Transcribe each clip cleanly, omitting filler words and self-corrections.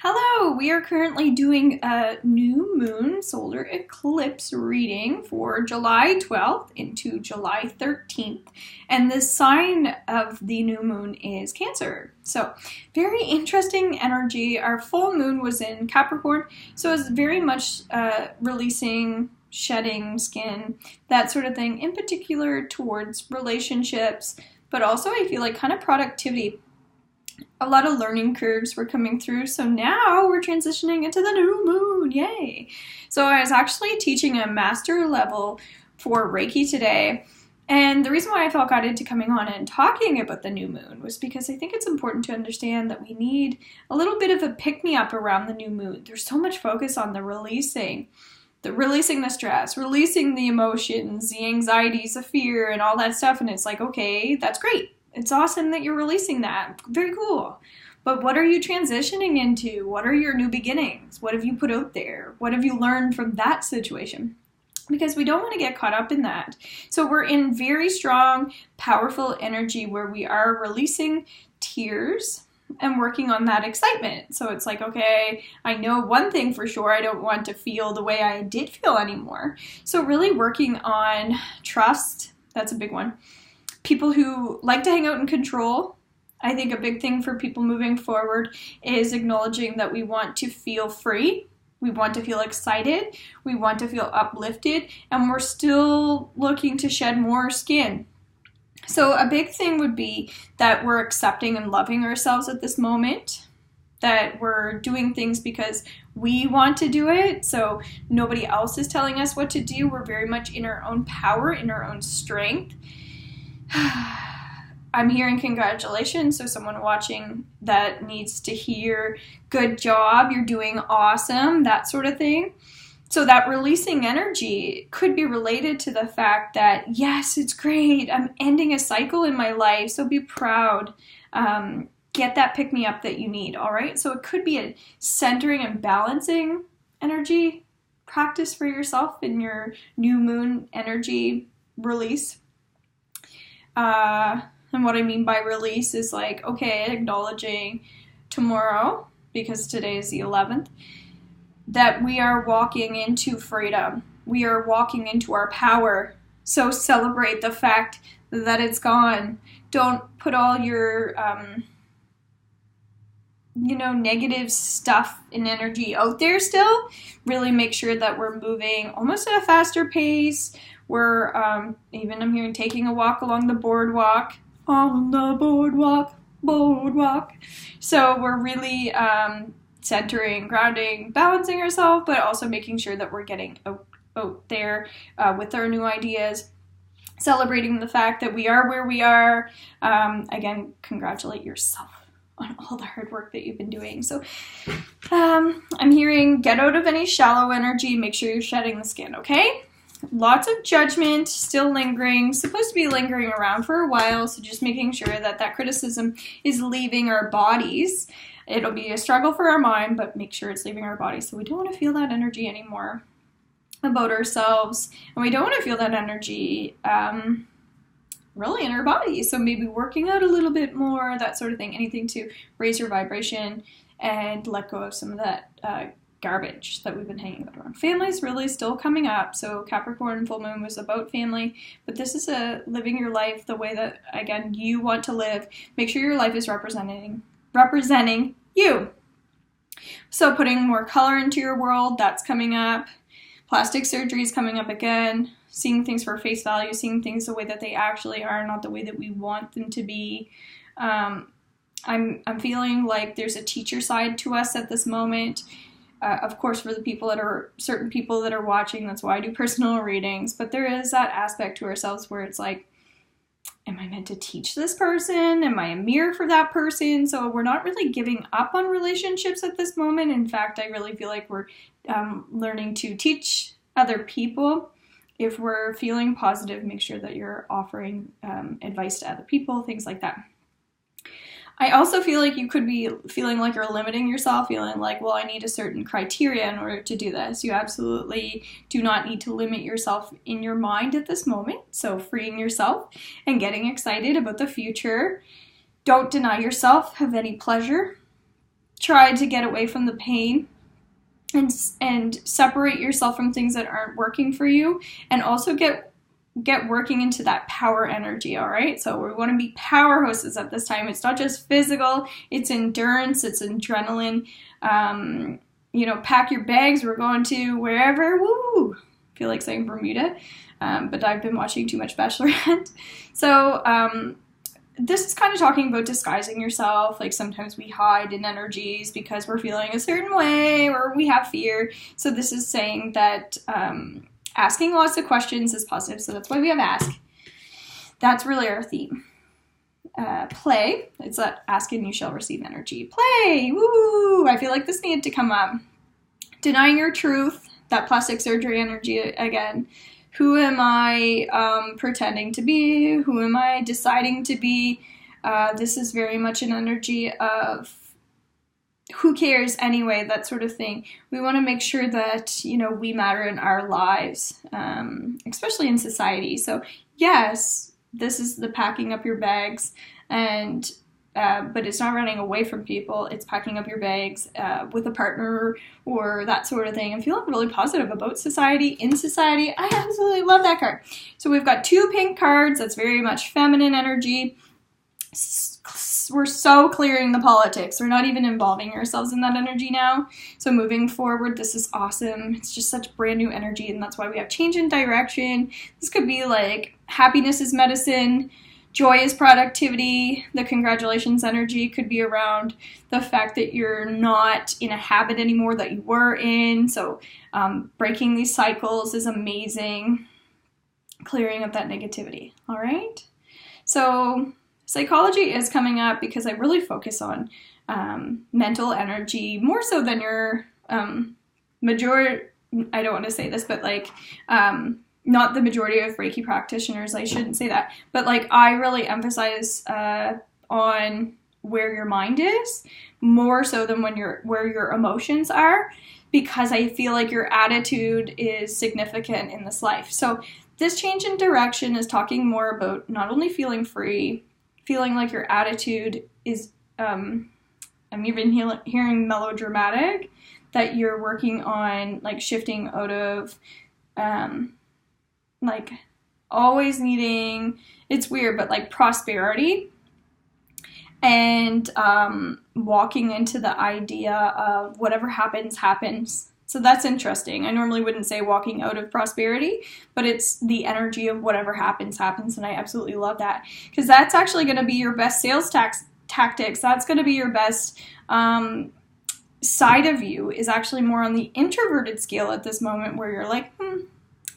Hello, we are currently doing a new moon solar eclipse reading for July 12th into July 13th. And the sign of the new moon is Cancer. So, very interesting energy. Our full moon was in Capricorn, so it's very much releasing, shedding skin, that sort of thing, in particular towards relationships, but also I feel like kind of productivity. A lot of learning curves were coming through, so now we're transitioning into the new moon. Yay! So I was actually teaching a master level for Reiki today, and the reason why I felt guided to coming on and talking about the new moon was because I think it's important to understand that we need a little bit of a pick-me-up around the new moon. There's so much focus on releasing the stress, releasing the emotions, the anxieties, the fear, and all that stuff, and it's like, okay, that's great. It's awesome that you're releasing that. Very cool. But what are you transitioning into? What are your new beginnings? What have you put out there? What have you learned from that situation? Because we don't want to get caught up in that. So we're in very strong, powerful energy where we are releasing tears and working on that excitement. So it's like, okay, I know one thing for sure, I don't want to feel the way I did feel anymore. So really working on trust, that's a big one. People who like to hang out in control. I think a big thing for people moving forward is acknowledging that we want to feel free, we want to feel excited, we want to feel uplifted, and we're still looking to shed more skin. So a big thing would be that we're accepting and loving ourselves at this moment, that we're doing things because we want to do it, so nobody else is telling us what to do. We're very much in our own power, in our own strength. I'm hearing congratulations, so someone watching that needs to hear good job, you're doing awesome, that sort of thing. So that releasing energy could be related to the fact that, yes, it's great, I'm ending a cycle in my life, so be proud. Get that pick-me-up that you need, all right? So it could be a centering and balancing energy practice for yourself in your new moon energy release. And what I mean by release is like, okay, acknowledging tomorrow, because today is the 11th, that we are walking into freedom. We are walking into our power. So celebrate the fact that it's gone. Don't put all your, negative stuff and energy out there still. Really make sure that we're moving almost at a faster pace. We're, even I'm hearing taking a walk along the boardwalk. On the boardwalk. So we're really centering, grounding, balancing ourselves, but also making sure that we're getting out there with our new ideas, celebrating the fact that we are where we are. Again, congratulate yourself on all the hard work that you've been doing. So I'm hearing get out of any shallow energy, make sure you're shedding the skin, okay? Lots of judgment still lingering, supposed to be lingering around for a while, so just making sure that that criticism is leaving our bodies. It'll be a struggle for our mind, but make sure it's leaving our bodies. So we don't want to feel that energy anymore about ourselves, and we don't want to feel that energy really in our bodies. So maybe working out a little bit more, that sort of thing, anything to raise your vibration and let go of some of that garbage that we've been hanging out around. Family's really still coming up, so Capricorn full moon was about family, but this is a living your life the way that, again, you want to live. Make sure your life is representing you. So putting more color into your world, that's coming up. Plastic surgery is coming up again. Seeing things for face value, seeing things the way that they actually are, not the way that we want them to be. I'm feeling like there's a teacher side to us at this moment. Of course, for the people that are, certain people that are watching, that's why I do personal readings, but there is that aspect to ourselves where it's like, am I meant to teach this person? Am I a mirror for that person? So we're not really giving up on relationships at this moment. In fact, I really feel like we're learning to teach other people. If we're feeling positive, make sure that you're offering advice to other people, things like that. I also feel like you could be feeling like you're limiting yourself, feeling like, well, I need a certain criteria in order to do this. You absolutely do not need to limit yourself in your mind at this moment. So freeing yourself and getting excited about the future. Don't deny yourself of any pleasure. try to get away from the pain and separate yourself from things that aren't working for you, and also get working into that power energy. All right, so we want to be powerhouses at this time. It's not just physical, it's endurance, it's adrenaline. Pack your bags, we're going to wherever. Woo, feel like saying Bermuda, but I've been watching too much Bachelorette. So this is kind of talking about disguising yourself. Like sometimes we hide in energies because we're feeling a certain way or we have fear. So this is saying that asking lots of questions is positive. So that's why we have ask. That's really our theme. Play. It's that ask and you shall receive energy. Play. Woo! I feel like this needed to come up. Denying your truth. That plastic surgery energy again. Who am I pretending to be? Who am I deciding to be? This is very much an energy of who cares anyway, that sort of thing. We want to make sure that, we matter in our lives, especially in society. So yes, this is the packing up your bags, and but it's not running away from people. It's packing up your bags with a partner or that sort of thing. I'm feeling really positive about society, in society. I absolutely love that card. So we've got 2 pink cards. That's very much feminine energy. We're so clearing the politics. We're not even involving ourselves in that energy now. So moving forward, this is awesome. It's just such brand new energy, and that's why we have change in direction. This could be like happiness is medicine. Joy is productivity. The congratulations energy could be around the fact that you're not in a habit anymore that you were in. So breaking these cycles is amazing. Clearing up that negativity. All right. So psychology is coming up because I really focus on mental energy more so than your majority. I don't want to say this, but not the majority of Reiki practitioners, I shouldn't say that, but I really emphasize on where your mind is more so than where your emotions are, because I feel like your attitude is significant in this life. So this change in direction is talking more about not only feeling free, feeling like your attitude is, I'm even hearing melodramatic, that you're working on shifting out of always needing, it's weird, but prosperity, and walking into the idea of whatever happens, happens. So that's interesting. I normally wouldn't say walking out of prosperity, but it's the energy of whatever happens, happens, and I absolutely love that, because that's actually going to be your best sales tactics. That's going to be your best side of you, is actually more on the introverted scale at this moment, where you're like,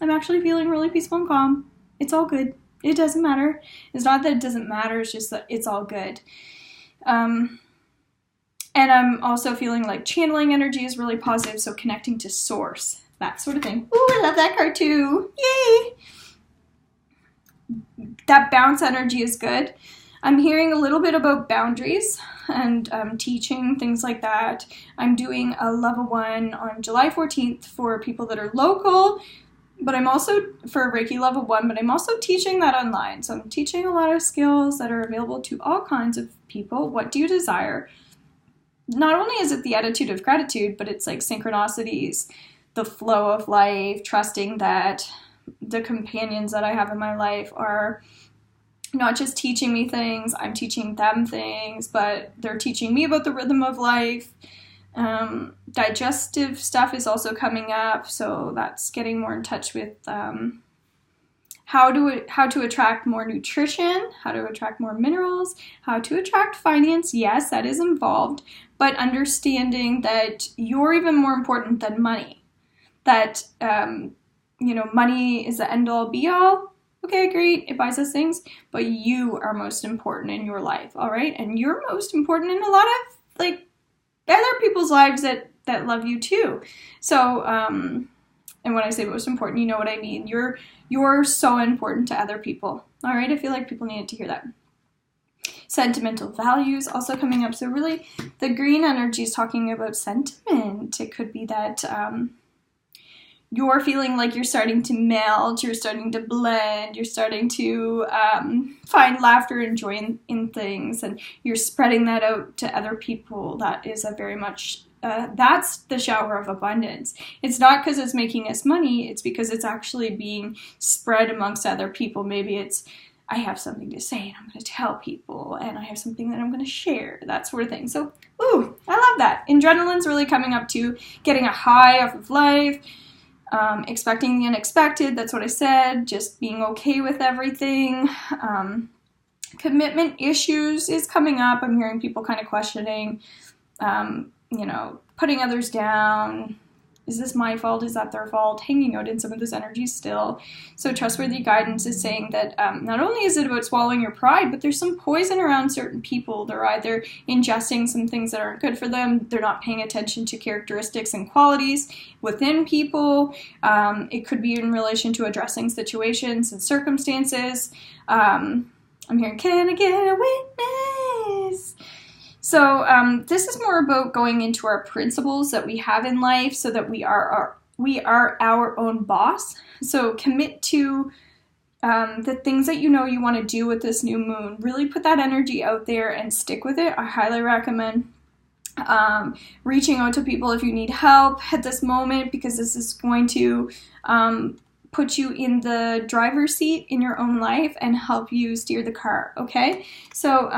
I'm actually feeling really peaceful and calm. It's all good. It doesn't matter. It's not that it doesn't matter, it's just that it's all good. And I'm also feeling like channeling energy is really positive, so connecting to source, that sort of thing. Ooh, I love that card too. Yay! That bounce energy is good. I'm hearing a little bit about boundaries and teaching, things like that. I'm doing a level 1 on July 14th for people that are local, but I'm also for Reiki level 1, but I'm also teaching that online. So I'm teaching a lot of skills that are available to all kinds of people. What do you desire? Not only is it the attitude of gratitude, but it's synchronicities, the flow of life, trusting that the companions that I have in my life are not just teaching me things, I'm teaching them things, but they're teaching me about the rhythm of life. Digestive stuff is also coming up, so that's getting more in touch with how to attract more nutrition, how to attract more minerals, how to attract finance. Yes, that is involved, but understanding that you're even more important than money. That money is the end all be all. Okay, great, it buys us things, but you are most important in your life, all right? And you're most important in a lot of other people's lives that love you too. So, and when I say most important, you know what I mean. You're so important to other people. All right, I feel like people needed to hear that. Sentimental values also coming up. So really, the green energy is talking about sentiment. It could be that you're feeling like you're starting to melt, you're starting to blend, you're starting to find laughter and joy in things, and you're spreading that out to other people, that is a very much, that's the shower of abundance. It's not because it's making us money, it's because it's actually being spread amongst other people. Maybe it's, I have something to say and I'm going to tell people, and I have something that I'm going to share, that sort of thing. So, ooh, I love that. Adrenaline's really coming up to getting a high off of life, expecting the unexpected, that's what I said, just being okay with everything. Commitment issues is coming up. I'm hearing people kind of questioning, putting others down. Is this my fault? Is that their fault? Hanging out in some of this energy still. So trustworthy guidance is saying that not only is it about swallowing your pride, but there's some poison around certain people. They're either ingesting some things that aren't good for them. They're not paying attention to characteristics and qualities within people. It could be in relation to addressing situations and circumstances. I'm hearing, can I get a witness? So this is more about going into our principles that we have in life, so that we are our own boss. So commit to the things that you know you want to do with this new moon. Really put that energy out there and stick with it. I highly recommend reaching out to people if you need help at this moment, because this is going to put you in the driver's seat in your own life and help you steer the car. Okay, so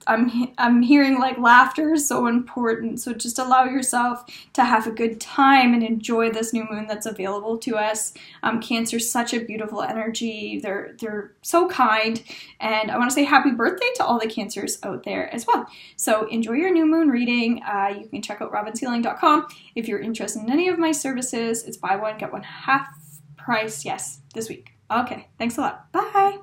I'm hearing like laughter is so important. So just allow yourself to have a good time and enjoy this new moon that's available to us. Cancer's such a beautiful energy. They're so kind. And I want to say happy birthday to all the Cancers out there as well. So enjoy your new moon reading. You can check out robinshealing.com. If you're interested in any of my services, it's buy one, get one half price. Yes, this week. Okay, thanks a lot. Bye.